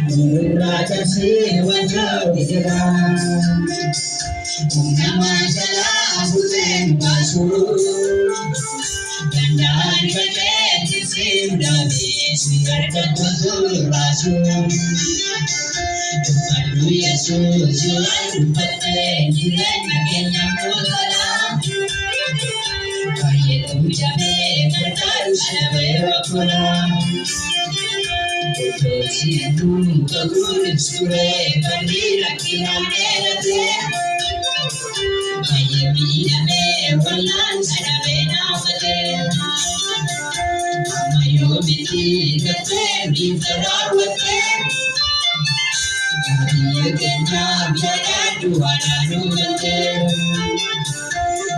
Raja Siwanja Vijaya Namajala Bhulen Vasu Dandan Kate Simdami Siddhartha Vasu Padu Yesu Julan Pate Julan Magena Mula Kaya Ujame Kataru Shave Vakula Situ Kabul Sure Bandira Kinamere Ayamiyame Walan Sarabena Vade Amayomiti Kate Vintarawate Yagana Vyagadu Ananuvate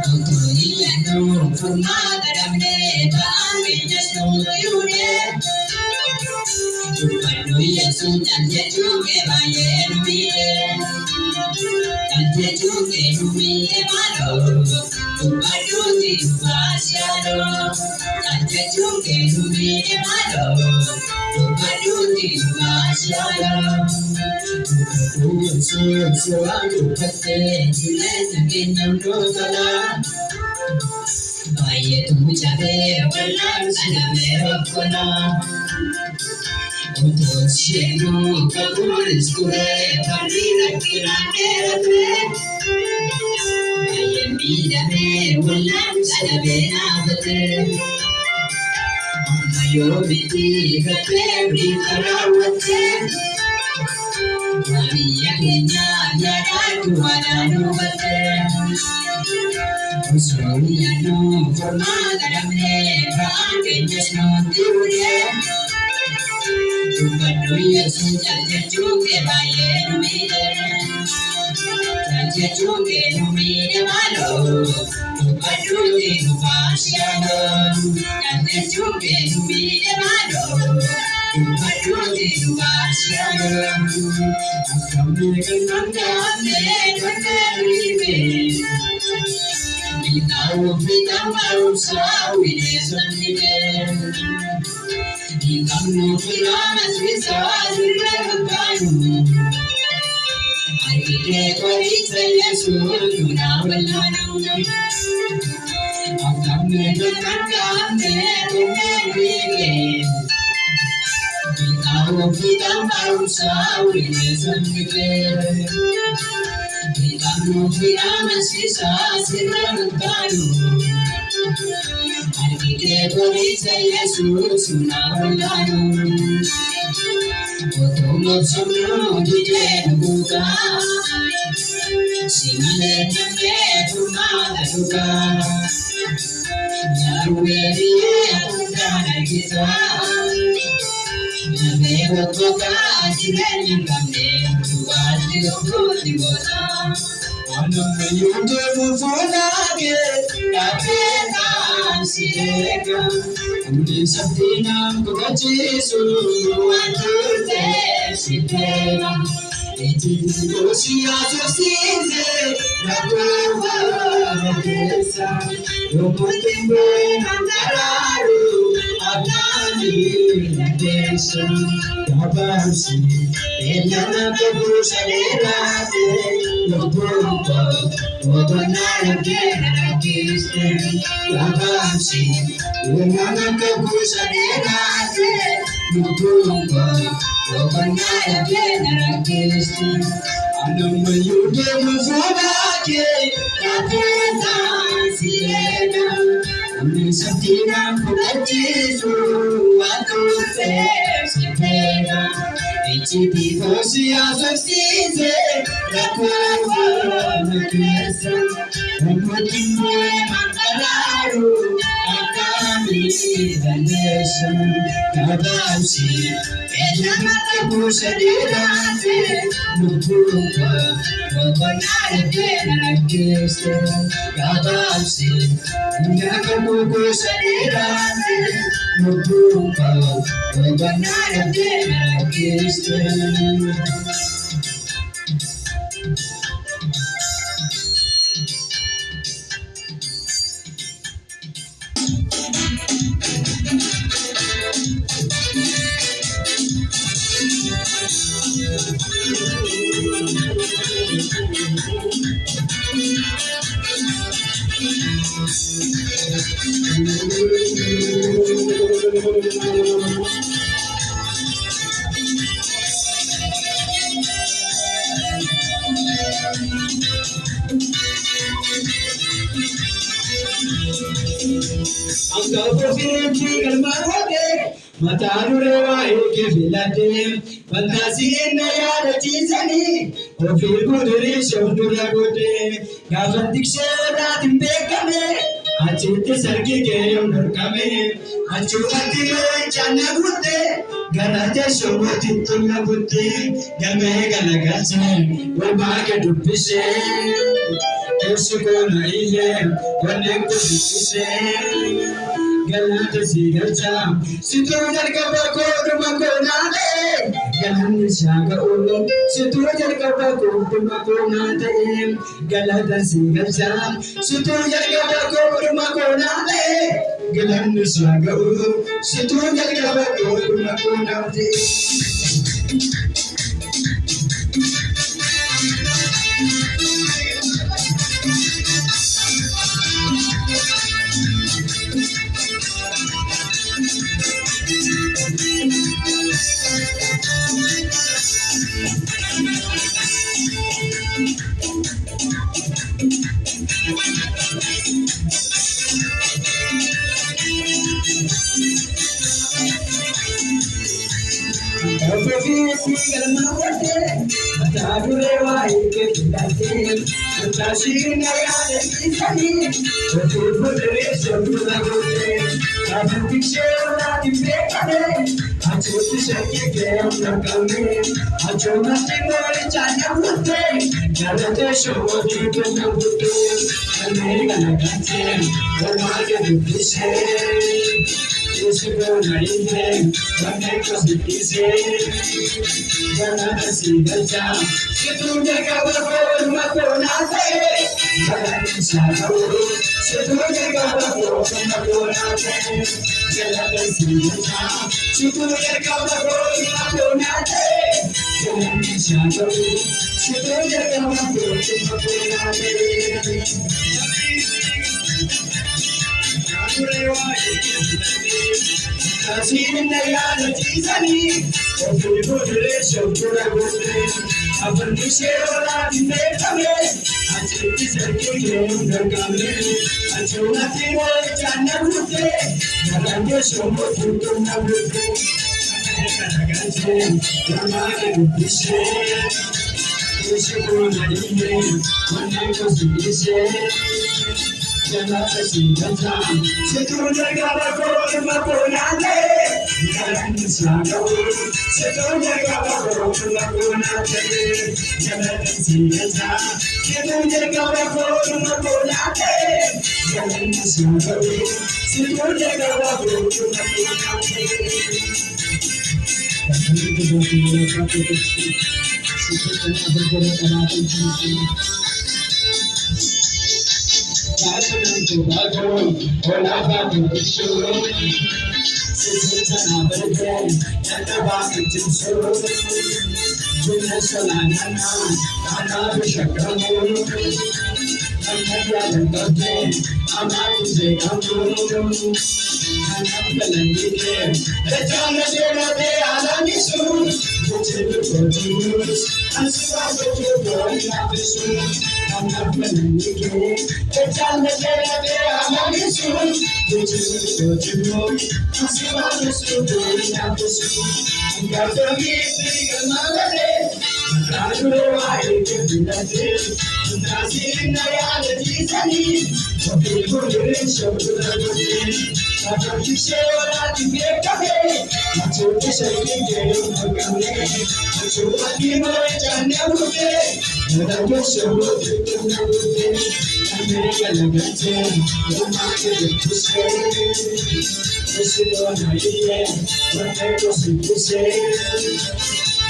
Kuturiyanu Kurmadaramne Bhamvijasnu Yude Yesu Tante Chuge Baye Mire Tante Chuge Mire Malo Tupadu Vasiado Tante Chuge Mire Malo Tupadu Vasiado Yesu Alu Pate Julen Ginam Dogala Baye Tujabe Walan Saname Rokona Sienu Kabul Skure Parira Kiranere Ayemidame Walan Sadabena Vate Amayomiti Kaperi Karawate Maria Kenya Yadatu Ananu Vate Usurianu Formadaramne Ra'ake Jasno Tirude Tupadu Yesu Tante Chuge Baye Numire Tante Chuge Numire Malo Tupadu Vasiado Tante Chuge Numire Malo Tupadu Vasiado Akamire Nandane Nandane Vitau Vitau Sawi Sanire Kamu kulamas visas berkanu, Arite korite Yesu tunawalanu, Akamu kekangkame kumebike, Kamu kita mau sawi sangke, Kamu kulamas visas berkanu. Arite korite Yesu tunawalanu, Otomo sono dije buka, Simale namge kumada buka, Jarueri akukana kita, Jame wotoka ajibeni kamne, Tuwati okudi wota, Anam yunde mufulage, Kapena sirega, Uni sabdina kukajisu, Antute sitega, Eti dosi ajosize, Nakuwa nakesa, Yomotimbe nangararu, Abnani nakesa, Yabansi, Enyana kabusha nerate, Yobuka, Obanara gena kiste, Yabansi, Enyana kabusha nerate, Yobuka, Obanara gena kiste, Anamayude mufurake, Kapena sirena, Unisatina kukajizu, Atute sitena, Ichiti fosi asosize, Nakuwa nakesa, Nakutimwe makararu, Akami zanesa, Kabansi, Ejama kabusha dirate, Nukuka, Wabanara gena kese, Kabansi, Nyakabukusha dirate, Nukuka, Wabanara gena kese. Matanurewa eke filate, fantasi inna yaada chisani, ofir kuduri shamdura gote, gafan dikshara timbekame, achute sarki ke umurkame, achuvati me chana gote, garaja shoboti tunna gote, game galagache, wabake dupishe, esukona iye, wane kudishe. Galata sigalcha, situ jarka bako dumako nade. Galan shaga ulu, situ jarka bako dumako nade. Galata sigalcha, situ jarka bako dumako nade. Galan shaga ulu, situ jarka bako dumako nade.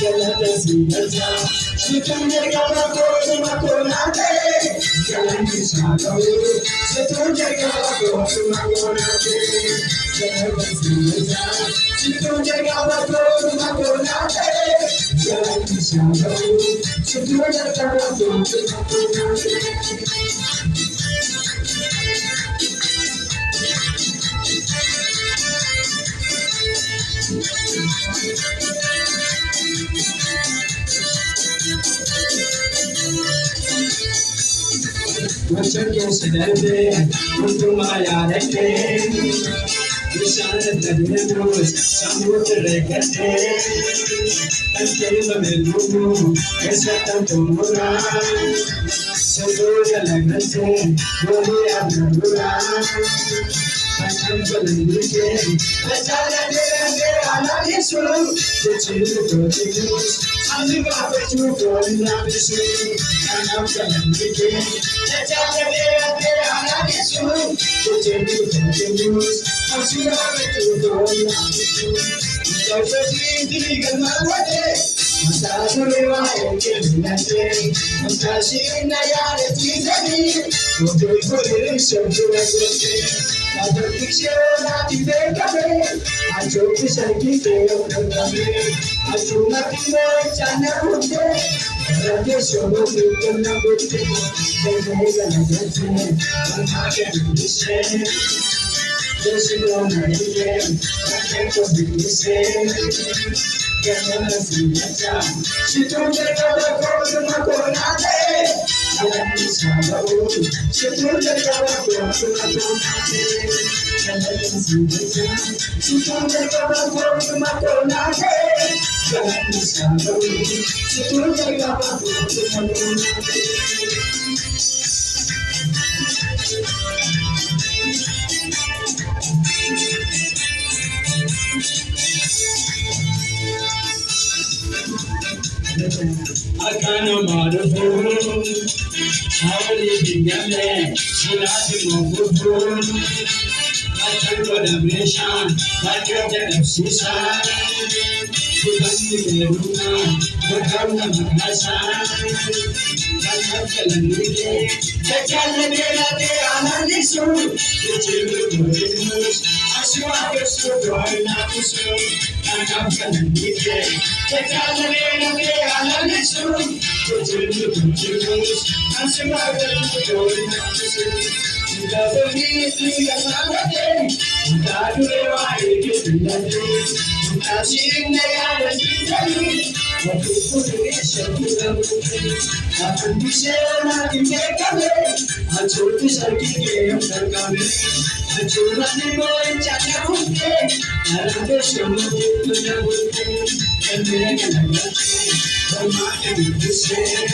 galata sigaja situnje kaba kodu makonate galanti sagawe situnje kaba kodu makonate galata sigaja situnje kaba kodu makonate galanti sagawe situnje kaba kodu makonate Macam yang sedang untuk maya dek, misalnya tadi terus sambut terdekat, tapi menunggu kesehatan tumbuhan, seluruh lagi boleh ada macam jalan dikit, berjalan dengan anak Yesus, kecil terus, ambil apa juga nak bersih, macam jalan dikit. Jalan dengan anak Yesus, kecil terus, masih ada juga nak bersih. Kau berdiri dengan mawar, masa suruh kita masa sini ada tiada, kau boleh sembuh Ada fikir nanti berkabeh, ajo kisah kita berkabeh, ajo nanti bercanda putih, raja semua kita nak putih, berjalan jalan, bermakan bising, bersiul naik, pakai kopi bising, jangan sengaja, situ berkata kau cuma kau nanti. Jalan sahabat, situ terkawal kau cuma kau nanti. Jalan sengaja, situ terkawal kau cuma kau nanti. Jalan sahabat, situ terkawal kau cuma kau nanti. Akan marufu, awalnya tinggalnya silati marufu, akan pada mesan, akan jadi sisa, bukan di rumah, bukan makasa, akan jalan dikit, jalan dengan anak Yesus, kecil terus, asal kesukaan nafsu. Akan jalan dikit, jalan dengan anak Yesus, kecil terus, asal kesukaan nafsu. Tidak begitu yang ada, tidak lewat itu lagi, tidak sini ada di sini, waktu putih sebulan putih, akan bisa nanti berkabeh, acuh bisa kita berkabeh, acuh nanti bercanda putih, dalam bersama kita putih, dan mereka lagi bermain bising.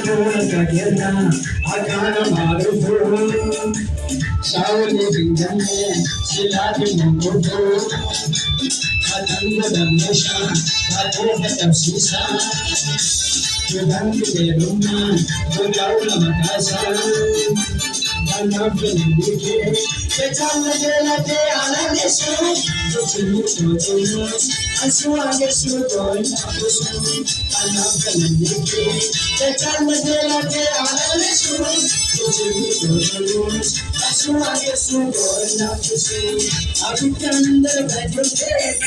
Jalan Kagetna akan marufu, sauli tinggalnya silati mengkutu, akan berdamai, akan tetap sisa, bukan di rumah, bergaul makasa, anak penduduk, jalan dengan anak Yesus, kecil terus, asal kesukaan nafsu, anak penduduk. Jalan dengan anak Yesus, kecil terus, asal kesukaan nafsu, akan terbaik.